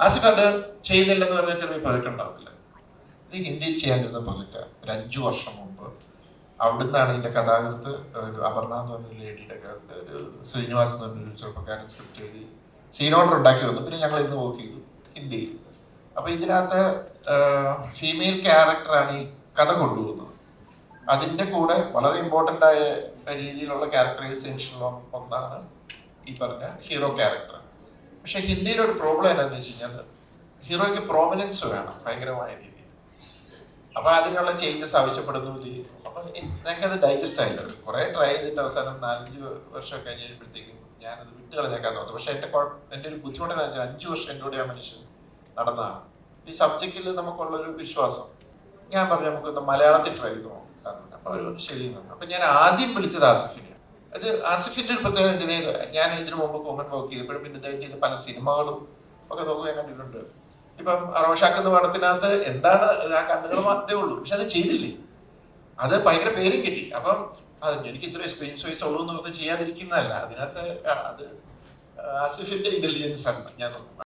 ആസിഫ് അത് ചെയ്യുന്നില്ലെന്ന് പറഞ്ഞാൽ ചിലപ്പോൾ പ്രൊജക്ട് ഉണ്ടാവില്ല. ഇത് ഹിന്ദിയിൽ ചെയ്യാനിരുന്ന പ്രൊജക്റ്റാണ്. ഒരു 5 വർഷം മുമ്പ് അവിടുന്നാണ് ഇതിന്റെ കഥാകൃത്ത്, ഒരു അപർണ എന്ന് പറഞ്ഞൊരു ലേഡിയുടെ കഥ, ഒരു ശ്രീനിവാസ് എന്ന് പറഞ്ഞൊരു ചെറുപ്പക്കാരൻ സ്ക്രിപ്റ്റ് എഴുതി സീൻ ഓർഡർ ഉണ്ടാക്കി വന്നു. പിന്നെ ഞങ്ങൾ ഇരുന്ന് വർക്ക് ചെയ്തു ഹിന്ദിയിൽ. അപ്പൊ ഇതിനകത്ത് ഫീമെയിൽ ക്യാരക്ടറാണ് ഈ കഥ കൊണ്ടുപോകുന്നത്. അതിൻ്റെ കൂടെ വളരെ ഇമ്പോർട്ടൻ്റ് ആയ രീതിയിലുള്ള ക്യാരക്ടറൈസേഷനിലുള്ള ഒന്നാണ് ഈ പറഞ്ഞ ഹീറോ ക്യാരക്ടർ. പക്ഷെ ഹിന്ദിയിലൊരു പ്രോബ്ലം എന്താണെന്ന് വെച്ച് കഴിഞ്ഞാൽ ഹീറോയ്ക്ക് പ്രോമിനൻസ് വേണം ഭയങ്കരമായ രീതിയിൽ. അപ്പൊ അതിനുള്ള ചേഞ്ചസ് ആവശ്യപ്പെടുന്നു ചെയ്യുന്നു. അപ്പൊ ഞങ്ങൾക്കത് ഡൈജസ്റ്റ് ആയില്ല. കുറെ ട്രൈ ചെയ്തിട്ട് അവസാനം 4-5 വർഷം കഴിഞ്ഞ് കഴിയുമ്പോഴത്തേക്കും ഞാനത് വിട്ട് കളഞ്ഞേക്കാൻ തോന്നുന്നു. പക്ഷെ എൻ്റെ ഒരു ബുദ്ധിമുട്ടെന്ന് വെച്ചാൽ 5 വർഷം എൻ്റെ കൂടെ ആ മനുഷ്യൻ നടന്നതാണ്. ഈ സബ്ജക്റ്റിൽ നമുക്കുള്ളൊരു വിശ്വാസം. ഞാൻ പറഞ്ഞു നമുക്കൊന്ന് മലയാളത്തിൽ ട്രൈ ചെയ്ത് നോക്കാം. അപ്പൊ അവർ ശരി. അപ്പൊ ഞാൻ ആദ്യം വിളിച്ചത് ആസിഫിനെ. അത് ആസിഫിന്റെ ഒരു പ്രത്യേകത, ഞാൻ ഇതിനു മുമ്പ് കോമൺ വർക്ക് ചെയ്തപ്പോഴും പിന്നെ ഇദ്ദേഹം ചെയ്ത പല സിനിമകളും ഒക്കെ നോക്കുക ഞാൻ കണ്ടിട്ടുണ്ട്. ഇപ്പം റോഷാക്ക് എന്ന പടത്തിനകത്ത് എന്താണ് ആ കണ്ണുകൾ മാത്രമേ ഉള്ളൂ, പക്ഷെ അത് ചെയ്തില്ലേ, അത് ഭയങ്കര പേരും കിട്ടി. അപ്പം അത് എനിക്ക് ഇത്രയും സ്ക്രീൻ സ്പേസ് ഉള്ളൂ എന്ന് ഓർത്ത് ചെയ്യാതിരിക്കുന്നതല്ല. അതിനകത്ത് അത് ആസിഫിന്റെ ഇന്റലിജൻസ് ആണ് ഞാൻ നോക്കും.